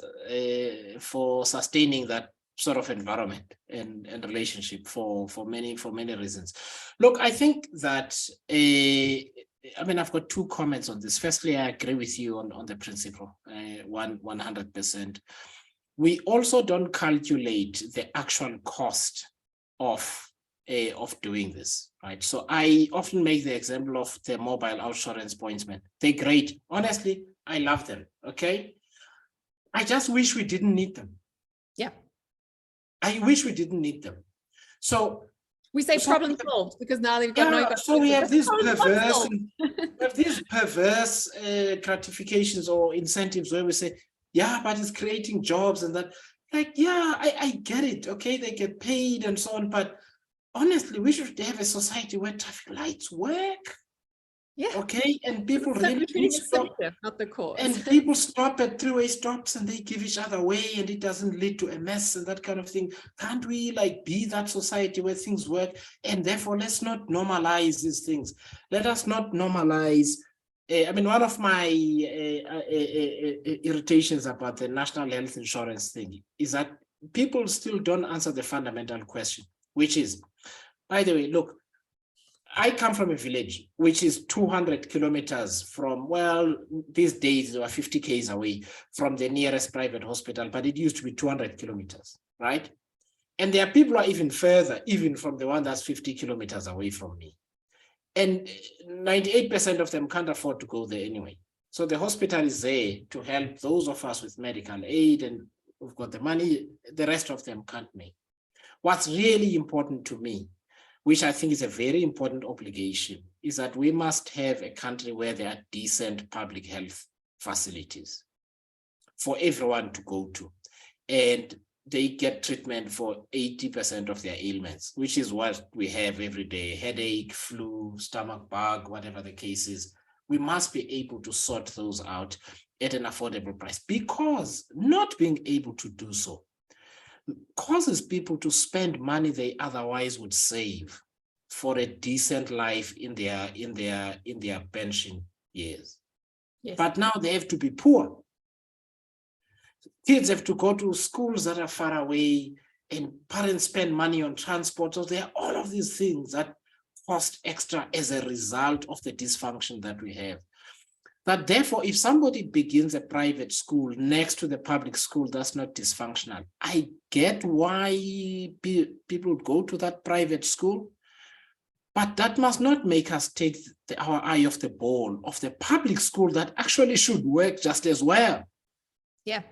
for sustaining that sort of environment and relationship for many reasons. Look, I think that, I've got two comments on this. Firstly, I agree with you on the principle, 100%. We also don't calculate the actual cost of doing this, right? So I often make the example of the mobile insurance pointsmen. They're great. Honestly, I love them, okay? I just wish we didn't need them. Yeah. I wish we didn't need them. So we say problem solved because now they've got so we have these perverse gratifications or incentives where we say, yeah, but it's creating jobs and that. Like, yeah, I get it. Okay, they get paid and so on. But honestly, we should have a society where traffic lights work. Yeah. Okay, and people really stop, not the cause. And people stop at three-way stops and they give each other way, and it doesn't lead to a mess and that kind of thing. Can't we be that society where things work? And therefore, let's not normalize these things. Let us not normalize. One of my irritations about the national health insurance thing is that people still don't answer the fundamental question, which is, by the way, look, I come from a village which is 200 kilometers from, well, these days they are 50 k's away from the nearest private hospital, but it used to be 200 kilometers, right? And there are people who are even further, even from the one that's 50 kilometers away from me. And 98% of them can't afford to go there anyway. So the hospital is there to help those of us with medical aid, and we've got the money, the rest of them can't make. What's really important to me, which I think is a very important obligation, is that we must have a country where there are decent public health facilities for everyone to go to. And they get treatment for 80% of their ailments, which is what we have every day: headache, flu, stomach bug, whatever the case is. We must be able to sort those out at an affordable price, because not being able to do so causes people to spend money they otherwise would save for a decent life in their pension years. Yes. But now they have to be poor. Kids have to go to schools that are far away, and parents spend money on transport. So there are all of these things that cost extra as a result of the dysfunction that we have. That therefore, if somebody begins a private school next to the public school that's not dysfunctional, I get why people go to that private school, but that must not make us take our eye off the ball of the public school that actually should work just as well. Yeah.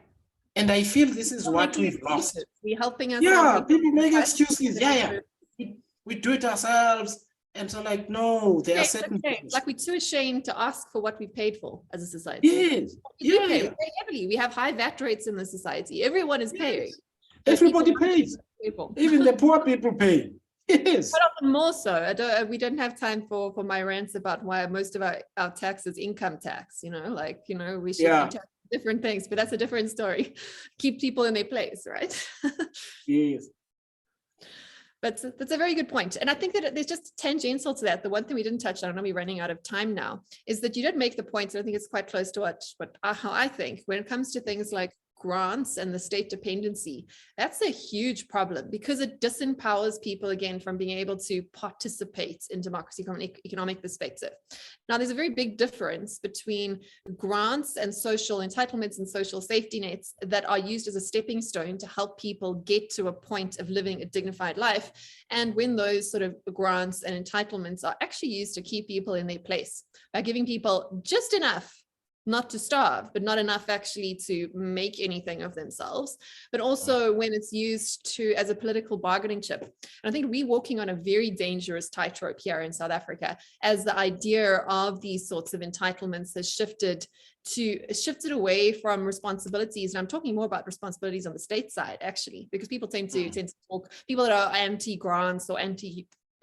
And I feel this is what we've lost. We're helping us. Yeah, people make excuses. Yeah. We do it ourselves. And so no, there are certain things. Like we're too ashamed to ask for what we paid for as a society. Yes. We pay heavily. We have high VAT rates in the society. Everyone is paying. Everybody pays. Even the poor people pay. Yes. But often more so. We don't have time for my rants about why most of our tax is income tax. We should be taxed different things, but that's a different story. Keep people in their place, right? Yes. But that's a very good point. And I think that there's just tangential to that. The one thing we didn't touch on, I know we're running out of time now, is that you did make the point, and I think it's quite close to how I think when it comes to things like grants and the state dependency, that's a huge problem because it disempowers people again from being able to participate in democracy from an economic perspective. Now, there's a very big difference between grants and social entitlements and social safety nets that are used as a stepping stone to help people get to a point of living a dignified life, and when those sort of grants and entitlements are actually used to keep people in their place by giving people just enough not to starve, but not enough actually to make anything of themselves, but also when it's used to as a political bargaining chip. And I think we're walking on a very dangerous tightrope here in South Africa, as the idea of these sorts of entitlements has shifted away from responsibilities. And I'm talking more about responsibilities on the state side, actually, because people tend to talk, people that are anti-grants or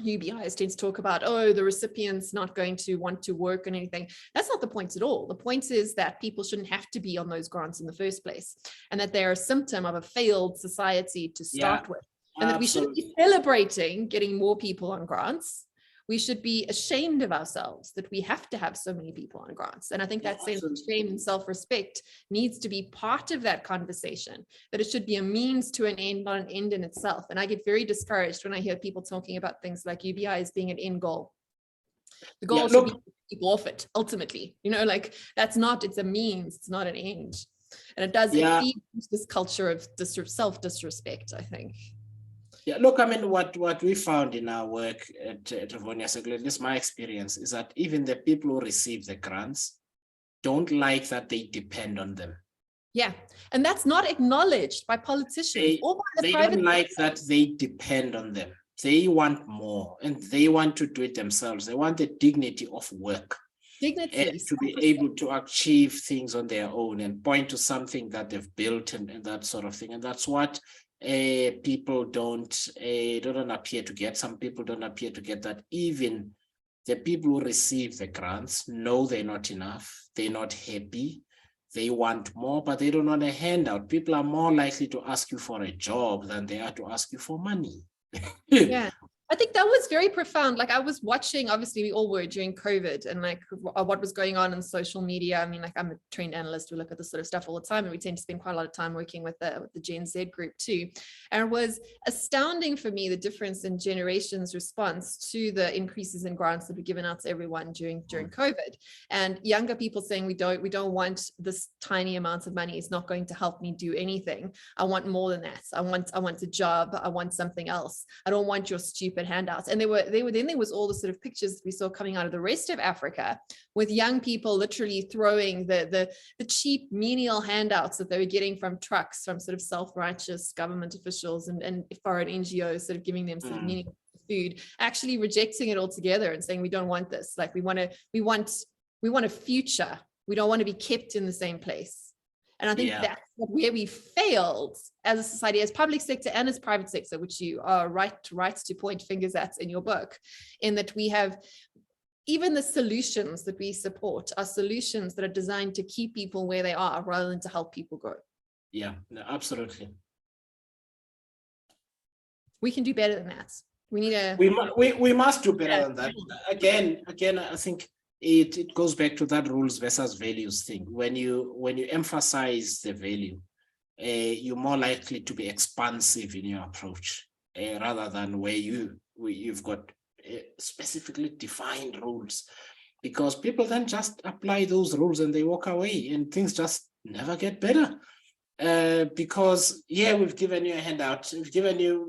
UBIs tend to talk about, oh, the recipient's not going to want to work on anything. That's not the point at all. The point is that people shouldn't have to be on those grants in the first place, and that they're a symptom of a failed society to start with, and that we shouldn't be celebrating getting more people on grants. We should be ashamed of ourselves that we have to have so many people on grants. And I think that sense of shame and self-respect needs to be part of that conversation, that it should be a means to an end, not an end in itself. And I get very discouraged when I hear people talking about things like UBI as being an end goal. The goal should be to keep off it, ultimately. You know, like that's not, it's a means, it's not an end. And it does feed this culture of self-disrespect, I think. Yeah, look, I mean, what we found in our work at Rivonia Circle, at least my experience, is that even the people who receive the grants don't like that they depend on them. Yeah, and that's not acknowledged by politicians or by the private sector. They don't like that they depend on them. They want more, and they want to do it themselves. They want the dignity of work. Dignity. To be able to achieve things on their own and point to something that they've built and that sort of thing. And that's what people don't appear to get. Some people don't appear to get that. Even the people who receive the grants know they're not enough. They're not happy. They want more, but they don't want a handout. People are more likely to ask you for a job than they are to ask you for money. Yeah. I think that was very profound. Like I was watching, obviously we all were during COVID, and like what was going on in social media. I mean, like I'm a trained analyst. We look at this sort of stuff all the time, and we tend to spend quite a lot of time working with the Gen Z group too. And it was astounding for me, the difference in generations' response to the increases in grants that were given out to everyone during COVID. And younger people saying, we don't want this tiny amount of money. It's not going to help me do anything. I want more than that. I want a job. I want something else. I don't want your stupid handouts. And there was all the sort of pictures that we saw coming out of the rest of Africa, with young people literally throwing the cheap menial handouts that they were getting from trucks, from sort of self-righteous government officials and foreign NGOs, sort of giving them sort of meaningful food, actually rejecting it altogether and saying, we don't want this. Like we want a future. We don't want to be kept in the same place. And I think that's where we failed as a society, as public sector and as private sector, which you are right to point fingers at in your book, in that we have even the solutions that we support are solutions that are designed to keep people where they are rather than to help people grow. Yeah, no, absolutely. We can do better than that. We need we must do better than that. Again, I think it goes back to that rules versus values thing. When you emphasize the value, you're more likely to be expansive in your approach, rather than where you've got specifically defined rules, because people then just apply those rules and they walk away and things just never get better. Because we've given you a handout,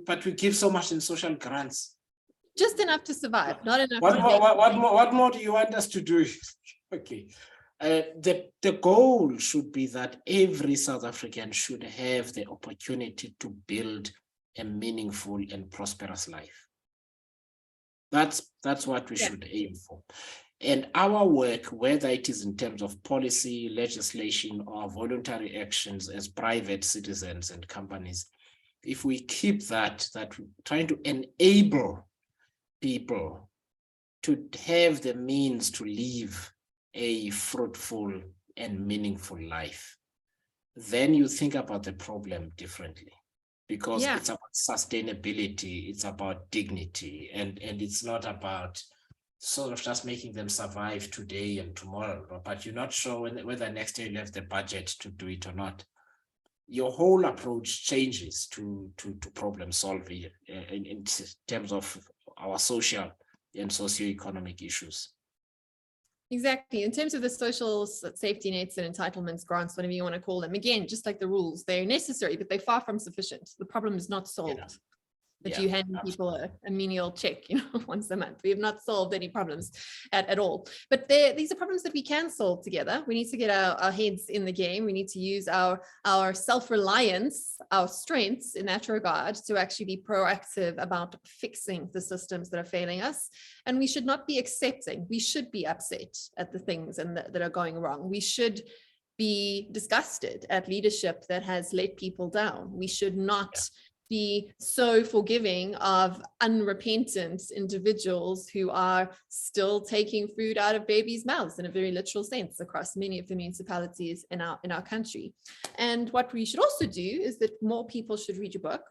but we give so much in social grants. Just enough to survive, not enough. What more do you want us to do? Okay. The goal should be that every South African should have the opportunity to build a meaningful and prosperous life. That's what we should aim for. And our work, whether it is in terms of policy, legislation, or voluntary actions as private citizens and companies, if we keep that trying to enable people to have the means to live a fruitful and meaningful life, then you think about the problem differently, because it's about sustainability, it's about dignity, and it's not about sort of just making them survive today and tomorrow, but you're not sure whether next year you have the budget to do it or not. Your whole approach changes to problem solving in terms of our social and socio-economic issues. Exactly. In terms of the social safety nets and entitlements, grants, whatever you want to call them, again, just like the rules, they're necessary, but they're far from sufficient. The problem is not solved. that you hand people a menial check, once a month. We have not solved any problems at all. But these are problems that we can solve together. We need to get our heads in the game. We need to use our self-reliance, our strengths in that regard, to actually be proactive about fixing the systems that are failing us. And we should not be accepting. We should be upset at the things that are going wrong. We should be disgusted at leadership that has let people down. We should not be so forgiving of unrepentant individuals who are still taking food out of babies' mouths in a very literal sense across many of the municipalities in our country. And what we should also do is that more people should read your book.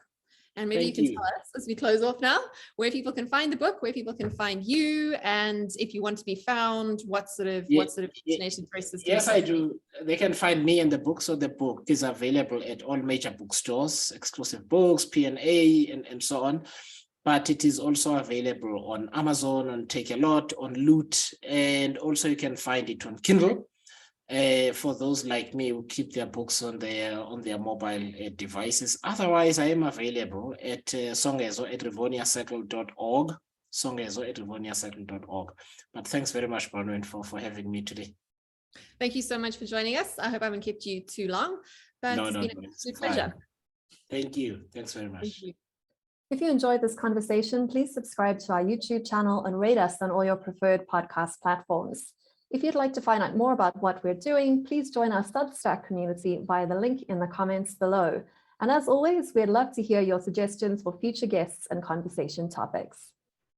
And maybe you can tell us, as we close off now, where people can find the book, where people can find you, and if you want to be found, what sort of destination process? Yes, I do. They can find me in the book. So the book is available at all major bookstores, Exclusive Books, P&A, and so on. But it is also available on Amazon, on Take a Lot, on Loot, and also you can find it on Kindle. For those like me who keep their books on their mobile devices. Otherwise, I am available at songezo@rivoniacircle.org, songezo@rivoniacircle.org. But thanks very much, Bronwyn, for having me today. Thank you so much for joining us. I hope I haven't kept you too long, but it's been an absolute pleasure. Thank you. Thanks very much. Thank you. If you enjoyed this conversation, please subscribe to our YouTube channel and rate us on all your preferred podcast platforms. If you'd like to find out more about what we're doing, please join our Substack community via the link in the comments below. And as always, we'd love to hear your suggestions for future guests and conversation topics.